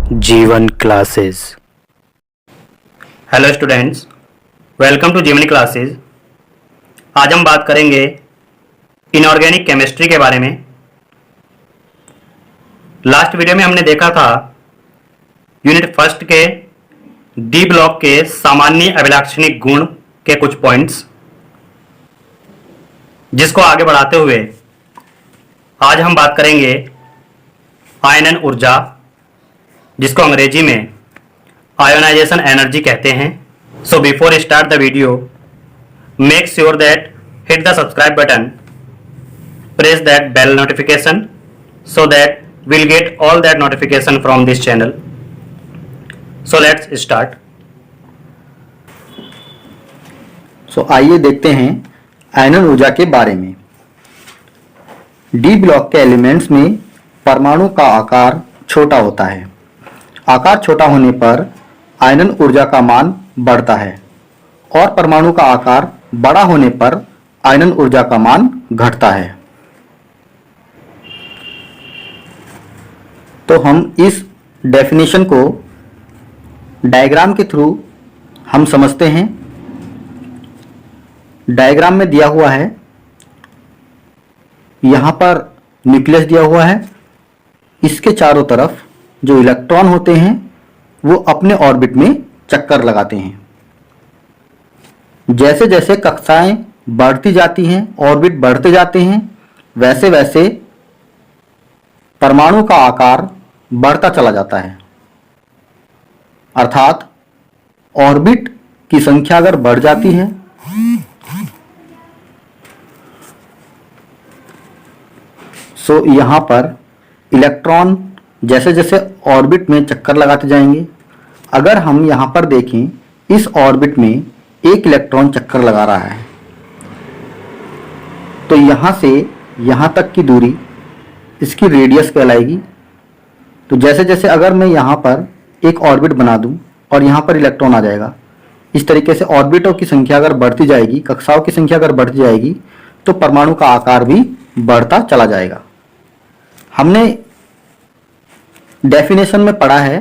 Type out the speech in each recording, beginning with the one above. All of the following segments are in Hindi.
जीवन classes. Hello students, welcome to Jeevan classes. आज हम बात करेंगे इनऑर्गेनिक केमिस्ट्री के बारे में। लास्ट वीडियो में हमने देखा था यूनिट फर्स्ट के डी ब्लॉक के सामान्य अभिलाक्षणिक गुण के कुछ पॉइंट्स, जिसको आगे बढ़ाते हुए आज हम बात करेंगे आयनन ऊर्जा, जिसको अंग्रेजी में आयोनाइजेशन एनर्जी कहते हैं। So before start the video, make sure that hit the subscribe button, press that bell notification so that we'll get all that notification from this channel. So let's start. आइए देखते हैं आयनन ऊर्जा के बारे में। डी ब्लॉक के एलिमेंट्स में परमाणु का आकार छोटा होता है। आकार छोटा होने पर आयनन ऊर्जा का मान बढ़ता है और परमाणु का आकार बड़ा होने पर आयनन ऊर्जा का मान घटता है। तो हम इस डेफिनेशन को डायग्राम के थ्रू हम समझते हैं। डायग्राम में दिया हुआ है, यहाँ पर न्यूक्लियस दिया हुआ है। इसके चारों तरफ जो इलेक्ट्रॉन होते हैं वो अपने ऑर्बिट में चक्कर लगाते हैं। जैसे जैसे कक्षाएं बढ़ती जाती हैं, ऑर्बिट बढ़ते जाते हैं, वैसे वैसे परमाणु का आकार बढ़ता चला जाता है। अर्थात ऑर्बिट की संख्या अगर बढ़ जाती है तो यहां पर इलेक्ट्रॉन जैसे जैसे ऑर्बिट में चक्कर लगाते जाएंगे। अगर हम यहां पर देखें, इस ऑर्बिट में एक इलेक्ट्रॉन चक्कर लगा रहा है, तो यहां से यहां तक की दूरी इसकी रेडियस कहलाएगी। तो जैसे जैसे अगर मैं यहाँ पर एक ऑर्बिट बना दूं और यहाँ पर इलेक्ट्रॉन आ जाएगा, इस तरीके से ऑर्बिटों की संख्या अगर बढ़ती जाएगी, कक्षाओं की संख्या अगर बढ़ती जाएगी, तो परमाणु का आकार भी बढ़ता चला जाएगा। हमने डेफिनेशन में पढ़ा है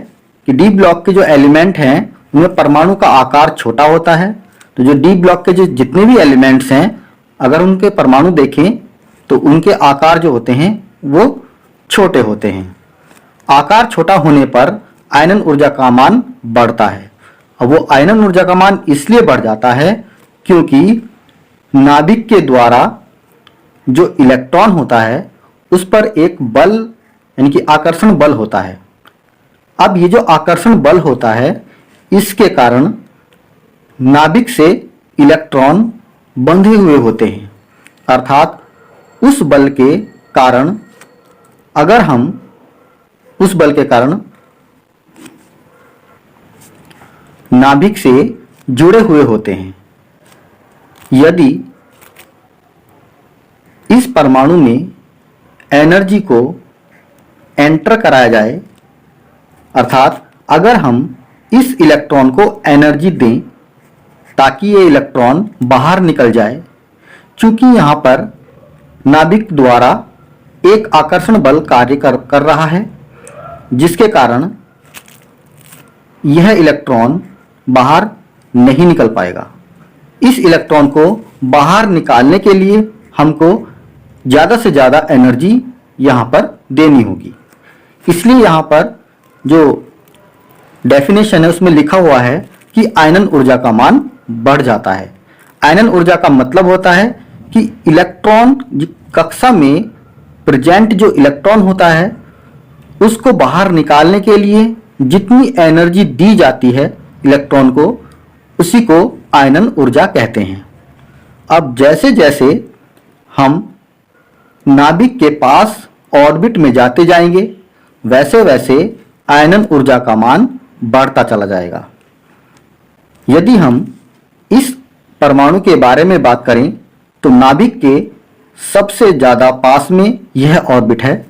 कि डी ब्लॉक के जो एलिमेंट हैं उनमें परमाणु का आकार छोटा होता है। तो जो डी ब्लॉक के जो जितने भी एलिमेंट्स हैं, अगर उनके परमाणु देखें तो उनके आकार जो होते हैं वो छोटे होते हैं। आकार छोटा होने पर आयनन ऊर्जा का मान बढ़ता है। अब वो आयनन ऊर्जा का मान इसलिए बढ़ जाता है क्योंकि नाभिक के द्वारा जो इलेक्ट्रॉन होता है उस पर एक बल यानी कि आकर्षण बल होता है। अब ये जो आकर्षण बल होता है, इसके कारण नाभिक से इलेक्ट्रॉन बंधे हुए होते हैं। अर्थात उस बल के कारण नाभिक से जुड़े हुए होते हैं। यदि इस परमाणु में एनर्जी को एंटर कराया जाए, अर्थात अगर हम इस इलेक्ट्रॉन को एनर्जी दें ताकि ये इलेक्ट्रॉन बाहर निकल जाए, चूंकि यहाँ पर नाभिक द्वारा एक आकर्षण बल कार्य कर रहा है, जिसके कारण यह इलेक्ट्रॉन बाहर नहीं निकल पाएगा। इस इलेक्ट्रॉन को बाहर निकालने के लिए हमको ज़्यादा से ज़्यादा एनर्जी यहाँ पर देनी होगी। इसलिए यहाँ पर जो डेफिनेशन है उसमें लिखा हुआ है कि आयनन ऊर्जा का मान बढ़ जाता है। आयनन ऊर्जा का मतलब होता है कि इलेक्ट्रॉन कक्षा में प्रेजेंट जो इलेक्ट्रॉन होता है उसको बाहर निकालने के लिए जितनी एनर्जी दी जाती है इलेक्ट्रॉन को, उसी को आयनन ऊर्जा कहते हैं। अब जैसे जैसे हम नाभिक के पास ऑर्बिट में जाते जाएंगे, वैसे वैसे आयनन ऊर्जा का मान बढ़ता चला जाएगा। यदि हम इस परमाणु के बारे में बात करें तो नाभिक के सबसे ज़्यादा पास में यह ऑर्बिट है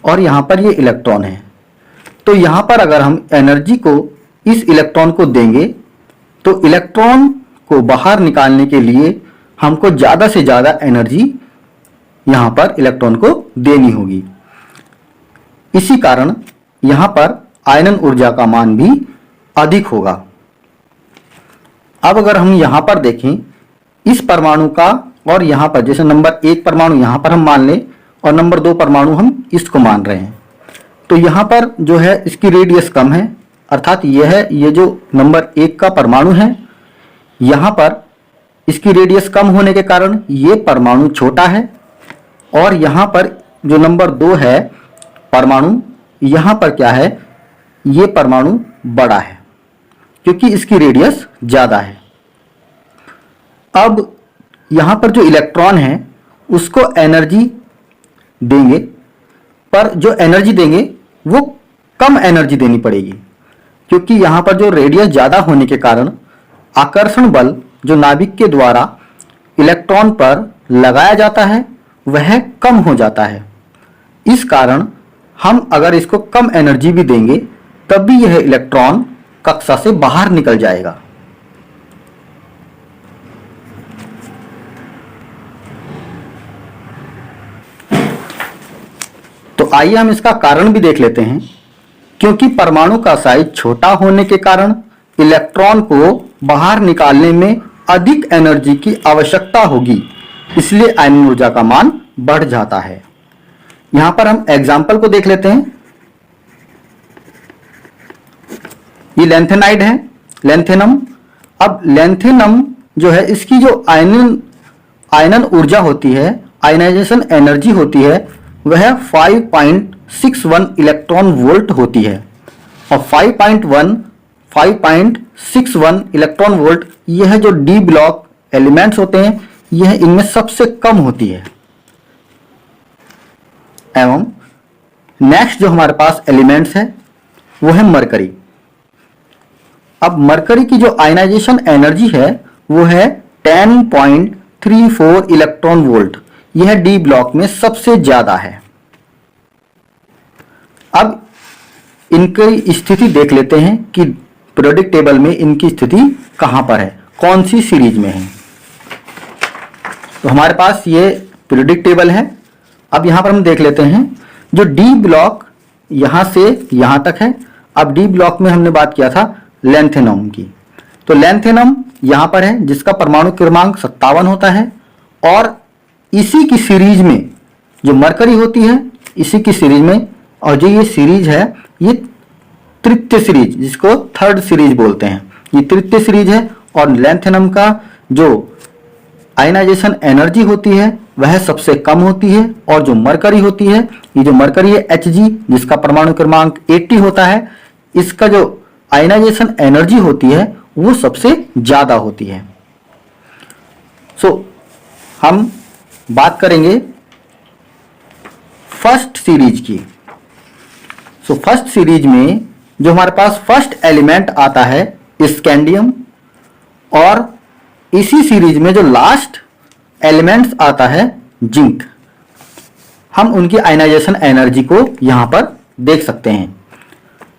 और यहाँ पर ये इलेक्ट्रॉन है। तो यहाँ पर अगर हम एनर्जी को इस इलेक्ट्रॉन को देंगे तो इलेक्ट्रॉन को बाहर निकालने के लिए हमको ज़्यादा से ज़्यादा एनर्जी यहाँ पर इलेक्ट्रॉन को देनी होगी। इसी कारण यहाँ पर आयनन ऊर्जा का मान भी अधिक होगा। अब अगर हम यहां पर देखें इस परमाणु का, और यहां पर जैसे नंबर 1 परमाणु यहां पर हम मान लें और नंबर 2 परमाणु हम इसको मान रहे हैं, तो यहां पर जो है इसकी रेडियस कम है, अर्थात ये जो नंबर 1 का परमाणु है यहां पर इसकी रेडियस कम होने के कारण ये परमाणु छोटा है, और यहां पर जो नंबर 2 है परमाणु, यहां पर क्या है, ये परमाणु बड़ा है क्योंकि इसकी रेडियस ज्यादा है। अब यहां पर जो इलेक्ट्रॉन है उसको एनर्जी देंगे, पर जो एनर्जी देंगे वो कम एनर्जी देनी पड़ेगी क्योंकि यहां पर जो रेडियस ज्यादा होने के कारण आकर्षण बल जो नाभिक के द्वारा इलेक्ट्रॉन पर लगाया जाता है वह कम हो जाता है। इस कारण हम अगर इसको कम एनर्जी भी देंगे तब भी यह इलेक्ट्रॉन कक्षा से बाहर निकल जाएगा। तो आइए हम इसका कारण भी देख लेते हैं। क्योंकि परमाणु का साइज छोटा होने के कारण इलेक्ट्रॉन को बाहर निकालने में अधिक एनर्जी की आवश्यकता होगी, इसलिए आयनन ऊर्जा का मान बढ़ जाता है। यहां पर हम एग्जाम्पल को देख लेते हैं। ये लेंथेनाइड है, लेंथेनम। अब लेंथेनम जो है इसकी जो आयनन ऊर्जा होती है, आयनाइजेशन एनर्जी होती है, वह 5.61 इलेक्ट्रॉन वोल्ट होती है। और 5.61 इलेक्ट्रॉन वोल्ट यह जो डी ब्लॉक एलिमेंट्स होते हैं यह इनमें सबसे कम होती है। एवं नेक्स्ट जो हमारे पास एलिमेंट्स है वो है मरकरी। अब मरकरी की जो आयनाइजेशन एनर्जी है वो है 10.34 इलेक्ट्रॉन वोल्ट, यह डी ब्लॉक में सबसे ज्यादा है। अब इनकी स्थिति देख लेते हैं कि पीरियोडिक टेबल में इनकी स्थिति कहां पर है, कौन सी सीरीज में है। तो हमारे पास ये पीरियोडिक टेबल है। अब यहां पर हम देख लेते हैं जो डी ब्लॉक यहां से यहां तक है। अब डी ब्लॉक में हमने बात किया था लेंथेनम की, तो लेंथेनम यहां पर है जिसका परमाणु क्रमांक 57 होता है, और इसी की सीरीज में जो मरकरी होती है इसी की सीरीज में, और जो ये सीरीज है ये तृतीय सीरीज जिसको थर्ड सीरीज बोलते हैं, ये तृतीय सीरीज है। और लेंथेनम का जो आयनाइजेशन एनर्जी होती है वह सबसे कम होती है, और जो मरकरी होती है, ये जो मरकरी है Hg जिसका परमाणु क्रमांक 80 होता है, इसका जो आयनाइजेशन एनर्जी होती है वो सबसे ज्यादा होती है। हम बात करेंगे फर्स्ट सीरीज की। फर्स्ट सीरीज में जो हमारे पास फर्स्ट एलिमेंट आता है स्कैंडियम, और इसी सीरीज में जो लास्ट एलिमेंट्स आता है जिंक। हम उनकी आयनाइजेशन एनर्जी को यहां पर देख सकते हैं।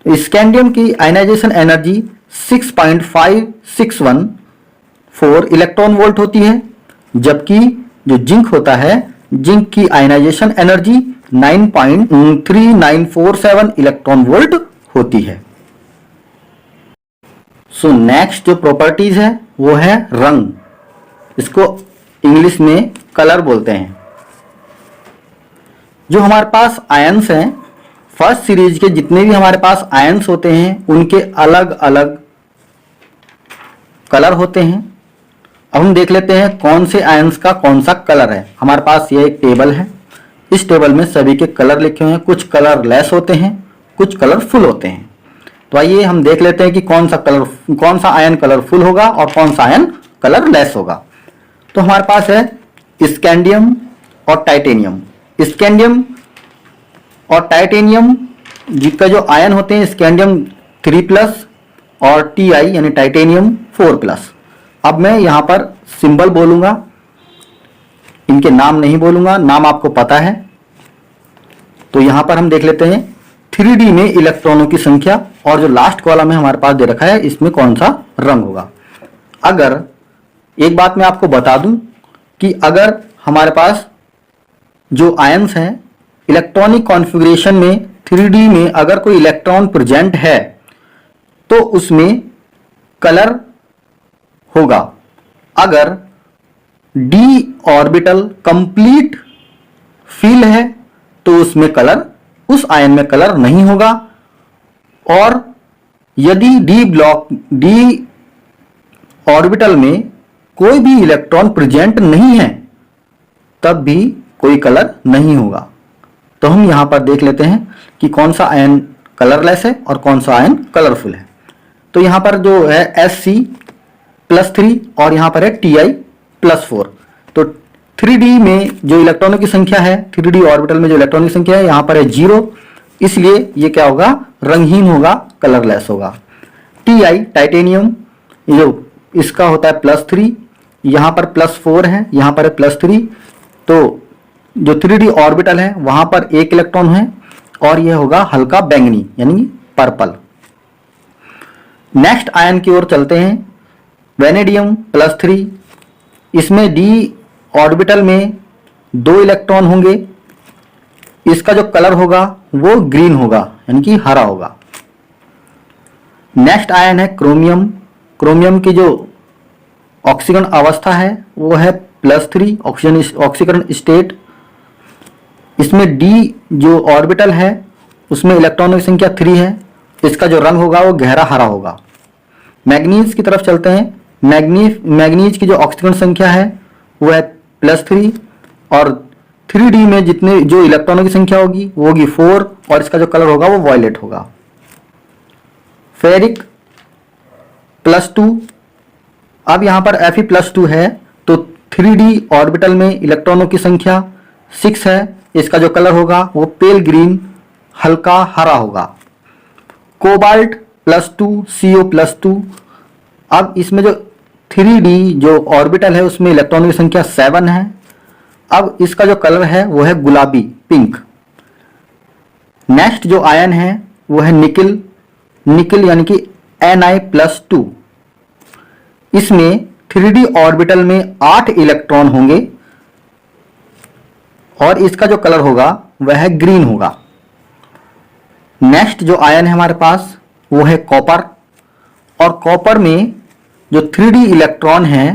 तो स्कैंडियम की आयनाइजेशन एनर्जी 6.561 इलेक्ट्रॉन वोल्ट होती है, जबकि जो जिंक होता है, जिंक की आयनाइजेशन एनर्जी 9.3947 इलेक्ट्रॉन वोल्ट होती है। नेक्स्ट जो प्रॉपर्टीज है वो है रंग, इसको इंग्लिश में कलर बोलते हैं। जो हमारे पास आयंस हैं, फर्स्ट सीरीज के जितने भी हमारे पास आयंस होते हैं उनके अलग अलग कलर होते हैं। अब हम देख लेते हैं कौन से आयंस का कौन सा कलर है। हमारे पास ये एक टेबल है, इस टेबल में सभी के कलर लिखे हुए हैं, कुछ कलर लेस होते हैं, कुछ कलरफुल होते हैं। तो आइए हम देख लेते हैं कि कौन सा आयन कलरफुल होगा और कौन सा आयन कलर लेस होगा। तो हमारे पास है स्कैंडियम और टाइटेनियम। स्कैंडियम और टाइटेनियम जिसका जो आयन होते हैं स्कैंडियम 3+ और Ti यानी टाइटेनियम 4+। अब मैं यहां पर सिंबल बोलूंगा, इनके नाम नहीं बोलूंगा, नाम आपको पता है। तो यहां पर हम देख लेते हैं 3D में इलेक्ट्रॉनों की संख्या, और जो लास्ट कॉलम है हमारे पास दे रखा है इसमें कौन सा रंग होगा। अगर एक बात मैं आपको बता दूं कि अगर हमारे पास जो आयंस हैं इलेक्ट्रॉनिक कॉन्फ़िगरेशन में 3D में अगर कोई इलेक्ट्रॉन प्रेजेंट है तो उसमें कलर होगा। अगर d ऑर्बिटल कंप्लीट फिल है तो उसमें कलर, उस आयन में कलर नहीं होगा। और यदि d ऑर्बिटल में कोई भी इलेक्ट्रॉन प्रेजेंट नहीं है तब भी कोई कलर नहीं होगा। तो हम यहां पर देख लेते हैं कि कौन सा आयन कलरलेस है और कौन सा आयन कलरफुल है। तो यहां पर जो है Sc+3 और यहां पर है Ti+4। तो 3D में जो इलेक्ट्रॉनों की संख्या है, 3D ऑर्बिटल में जो इलेक्ट्रॉनों की संख्या है यहां पर है 0, इसलिए ये क्या होगा, रंगहीन होगा, कलरलेस होगा। Ti टाइटेनियम, ये जो इसका होता है +3, यहां पर +4 है, यहां पर है +3। तो जो 3D ऑर्बिटल है वहां पर एक इलेक्ट्रॉन है और यह होगा हल्का बैंगनी यानी पर्पल। नेक्स्ट आयन की ओर चलते हैं, वेनेडियम +3। इसमें d ऑर्बिटल में 2 इलेक्ट्रॉन होंगे। इसका जो कलर होगा वो ग्रीन होगा यानी कि हरा होगा। नेक्स्ट आयन है क्रोमियम। क्रोमियम की जो ऑक्सीकरण अवस्था है वो है +3 ऑक्सीकरण स्टेट। इसमें d जो ऑर्बिटल है उसमें इलेक्ट्रॉनों की संख्या 3 है। इसका जो रंग होगा वो गहरा हरा होगा। मैग्नीज की तरफ चलते हैं। मैग्नीज की जो ऑक्सीकरण संख्या है वो है +3 और 3D में जितने जो इलेक्ट्रॉनों की संख्या होगी वो होगी 4 और इसका जो कलर होगा वो वॉयलेट होगा। फेरिक +2। अब यहां पर Fe+2 है तो 3D ऑर्बिटल में इलेक्ट्रॉनों की संख्या 6 है। इसका जो कलर होगा वो पेल ग्रीन हल्का हरा होगा। Cobalt +2 CO+2। अब इसमें जो 3D जो ऑर्बिटल है उसमें इलेक्ट्रॉनों की संख्या 7 है। अब इसका जो कलर है वो है गुलाबी पिंक। नेक्स्ट जो आयन है वो है निकिल। निकिल यानी कि Ni+2। इसमें 3D ऑर्बिटल में 8 इलेक्ट्रॉन होंगे और इसका जो कलर होगा वह है ग्रीन होगा। नेक्स्ट जो आयन है हमारे पास वो है कॉपर। और कॉपर में जो 3D इलेक्ट्रॉन है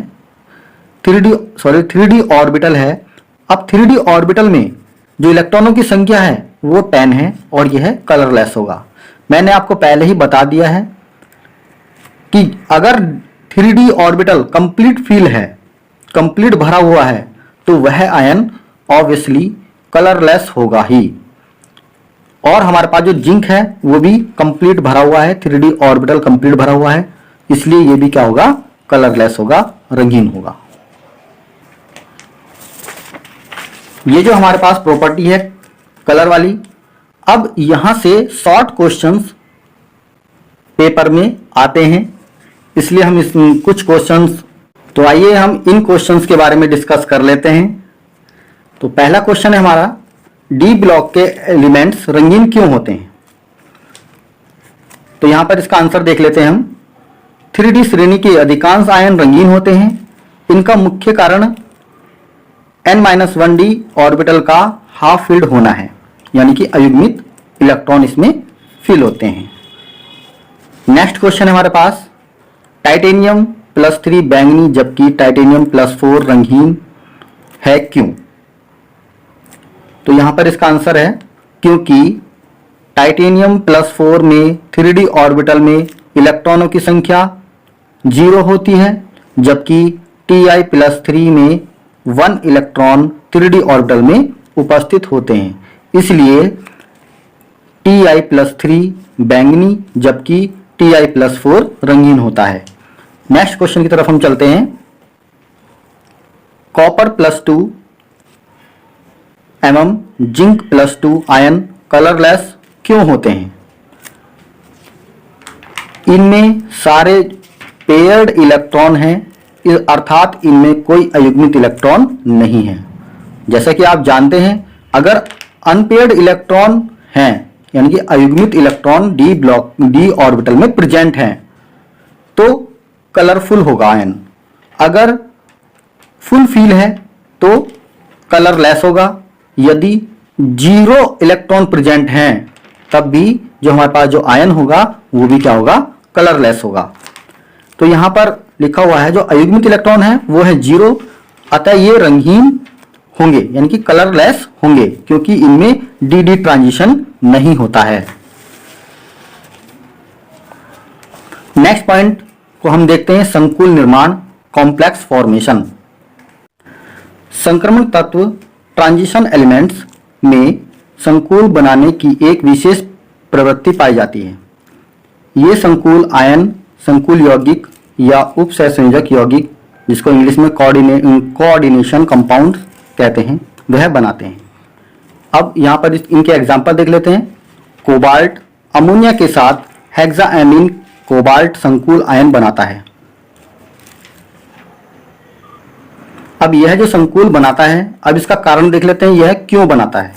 3D ऑर्बिटल है। अब 3D ऑर्बिटल में जो इलेक्ट्रॉनों की संख्या है वो 10 है और यह कलरलेस होगा। मैंने आपको पहले ही बता दिया है कि अगर 3D ऑर्बिटल कंप्लीट फिल है, कंप्लीट भरा हुआ है, तो वह आयन ऑब्वियसली कलरलेस होगा ही। और हमारे पास जो जिंक है वो भी कंप्लीट भरा हुआ है, 3D ऑर्बिटल कंप्लीट भरा हुआ है, इसलिए ये भी क्या होगा, कलरलेस होगा, रंगीन होगा। ये जो हमारे पास प्रॉपर्टी है कलर वाली। अब यहां से शॉर्ट क्वेश्चंस पेपर में आते हैं, इसलिए हम इस कुछ क्वेश्चंस, तो आइए हम इन क्वेश्चंस के बारे में डिस्कस कर लेते हैं। तो पहला क्वेश्चन है हमारा, डी ब्लॉक के एलिमेंट्स रंगीन क्यों होते हैं? तो यहां पर इसका आंसर देख लेते हैं हम। 3D श्रेणी के अधिकांश आयन रंगीन होते हैं। इनका मुख्य कारण n-1d ऑर्बिटल का हाफ फिल्ड होना है, यानी कि अयुग्मित इलेक्ट्रॉन इसमें फिल होते हैं। नेक्स्ट क्वेश्चन है हमारे पास, टाइटेनियम +3 बैंगनी जबकि टाइटेनियम +4 रंगीन है क्यों? तो यहां पर इसका आंसर है क्योंकि टाइटेनियम +4 में 3D ऑर्बिटल में इलेक्ट्रॉनों की संख्या 0 होती है, जबकि Ti+3 में 1 इलेक्ट्रॉन 3D ऑर्बिटल में उपस्थित होते हैं। इसलिए Ti+3 बैंगनी जबकि Ti+4 रंगीन होता है। नेक्स्ट क्वेश्चन की तरफ हम चलते हैं। कॉपर +2 एवं जिंक +2 आयन कलरलेस क्यों होते हैं? इनमें सारे पेयर्ड इलेक्ट्रॉन हैं, अर्थात इनमें कोई अयुग्मित इलेक्ट्रॉन नहीं है। जैसा कि आप जानते हैं, अगर अनपेयर्ड इलेक्ट्रॉन हैं यानी कि अयुग्मित इलेक्ट्रॉन डी ऑर्बिटल में प्रेजेंट हैं तो कलरफुल होगा आयन। अगर फुल फिल है तो कलरलेस होगा। यदि 0 इलेक्ट्रॉन प्रेजेंट हैं तब भी जो हमारे पास जो आयन होगा वो भी क्या होगा, कलरलेस होगा। तो यहाँ पर लिखा हुआ है जो अयुग्मित इलेक्ट्रॉन है वो है 0, अतः ये रंगहीन होंगे यानी कि कलरलेस होंगे क्योंकि इनमें डी ट्रांजिशन नहीं होता है। नेक्स्ट पॉइंट को हम देखते हैं संकुल निर्माण, कॉम्प्लेक्स फॉर्मेशन। संक्रमण तत्व ट्रांजिशन एलिमेंट्स में संकुल बनाने की एक विशेष प्रवृत्ति पाई जाती है। ये संकुल आयन, संकुल यौगिक या उपसहसंयोजक यौगिक, जिसको इंग्लिश में कोऑर्डिनेशन कंपाउंड कहते हैं, वह बनाते हैं। अब यहाँ पर इनके एग्जाम्पल देख लेते हैं। कोबाल्ट अमोनिया के साथ हेक्साएमीन कोबाल्ट संकुल आयन बनाता है। अब यह जो संकुल बनाता है, अब इसका कारण देख लेते हैं, यह क्यों बनाता है।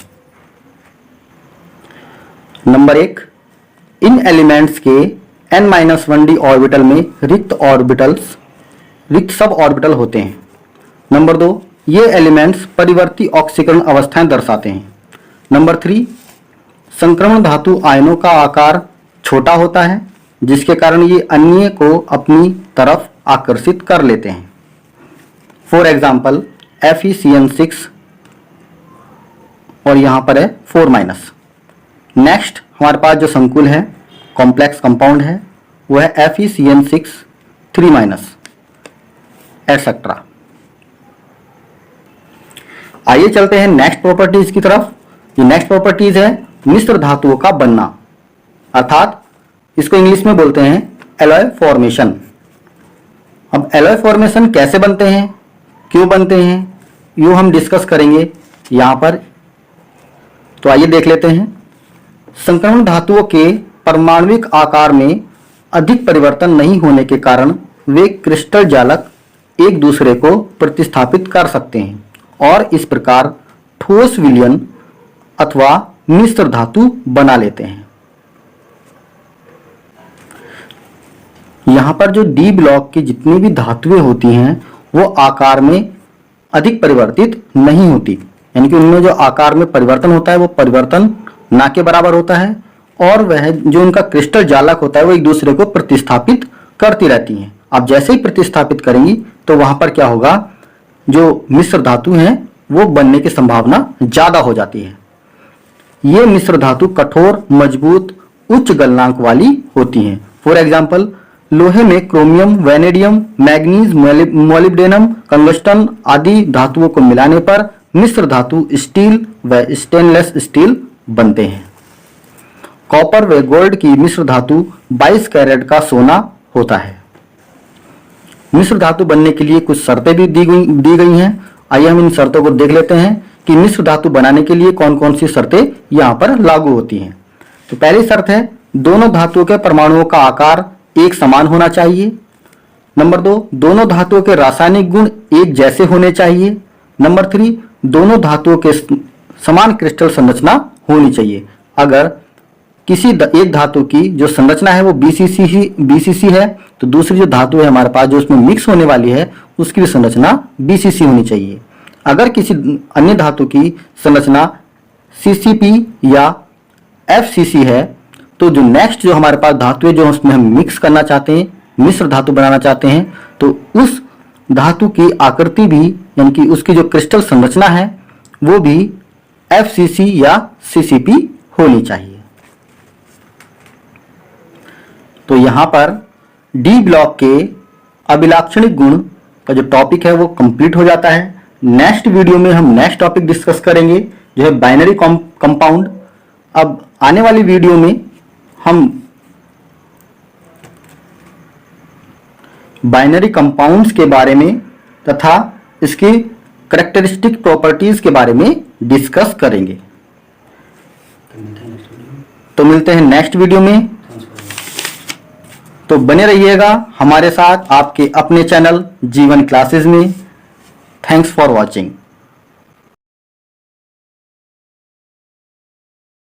नंबर 1, इन एलिमेंट्स के n-1d ऑर्बिटल में रिक्त सब ऑर्बिटल होते हैं। नंबर 2, ये एलिमेंट्स परिवर्ती ऑक्सीकरण अवस्थाएं दर्शाते हैं। नंबर 3, संक्रमण धातु आयनों का आकार छोटा होता है जिसके कारण ये अन्य को अपनी तरफ आकर्षित कर लेते हैं। फॉर एग्जाम्पल FeCN6 और यहाँ पर है 4-। नेक्स्ट हमारे पास जो संकुल है, कॉम्प्लेक्स कंपाउंड है, वो है FeCN6 3-, एटसेट्रा। आइए चलते हैं नेक्स्ट प्रॉपर्टीज की तरफ। ये नेक्स्ट प्रॉपर्टीज है मिश्र धातुओं का बनना, अर्थात इसको इंग्लिश में बोलते हैं एलॉय फॉर्मेशन। अब एलॉय फॉर्मेशन कैसे बनते हैं, क्यों बनते हैं, यूं हम डिस्कस करेंगे यहां पर। तो आइए देख लेते हैं। संक्रमण धातुओं के परमाणविक आकार में अधिक परिवर्तन नहीं होने के कारण वे क्रिस्टल जालक एक दूसरे को प्रतिस्थापित कर सकते हैं और इस प्रकार ठोस विलयन अथवा मिश्र धातु बना लेते हैं। यहां पर जो डी ब्लॉक की जितनी भी धातुएं होती हैं वो आकार में अधिक परिवर्तित नहीं होती, यानी कि उनमें जो आकार में परिवर्तन होता है वो परिवर्तन ना के बराबर होता है और वह जो उनका क्रिस्टल जालक होता है वो एक दूसरे को प्रतिस्थापित करती रहती हैं। अब जैसे ही प्रतिस्थापित करेंगी तो वहां पर क्या होगा, जो मिश्र धातु हैं वो बनने की संभावना ज्यादा हो जाती है। ये मिश्र धातु कठोर, मजबूत, उच्च गलनांक वाली होती हैं। फॉर एग्जाम्पल लोहे में chromium, vanadium, manganese, molybdenum, tungsten आदि धातुओं को मिलाने पर मिश्र धातु स्टील व स्टेनलेस स्टील बनते हैं। कॉपर व गोल्ड की मिश्र धातु 22 कैरेट का सोना होता है। मिश्र धातु बनने के लिए कुछ शर्तें भी दी गई हैं। आइए हम इन शर्तों को देख लेते हैं कि मिश्र धातु बनाने के लिए कौन कौन सी शर्तें यहाँ पर लागू होती हैं। तो पहली शर्त है दोनों धातुओं के परमाणुओं का आकार एक समान होना चाहिए। नंबर 2, दोनों धातुओं के रासायनिक गुण एक जैसे होने चाहिए। नंबर 3, दोनों धातुओं के समान क्रिस्टल संरचना होनी चाहिए। अगर किसी एक धातु की जो संरचना है वो BCC है तो दूसरी जो धातु है हमारे पास जो उसमें मिक्स होने वाली है उसकी भी संरचना BCC होनी चाहिए। अगर किसी अन्य धातु की संरचना CCP या FCC है तो जो नेक्स्ट जो हमारे पास धातु है जो उसमें हम मिक्स करना चाहते हैं, मिश्र धातु बनाना चाहते हैं, तो उस धातु की आकृति भी यानी कि उसकी जो क्रिस्टल संरचना है वो भी FCC या CCP होनी चाहिए। तो यहाँ पर डी ब्लॉक के अभिलाक्षणिक गुण का जो टॉपिक है वो कंप्लीट हो जाता है। नेक्स्ट वीडियो में हम नेक्स्ट टॉपिक डिस्कस करेंगे जो है बाइनरी कंपाउंड। अब आने वाली वीडियो में हम बाइनरी कंपाउंड्स के बारे में तथा इसकी कैरेक्टरिस्टिक प्रॉपर्टीज के बारे में डिस्कस करेंगे। तो मिलते हैं नेक्स्ट वीडियो में। तो बने रहिएगा हमारे साथ आपके अपने चैनल जीवन क्लासेस में। Thanks for watching.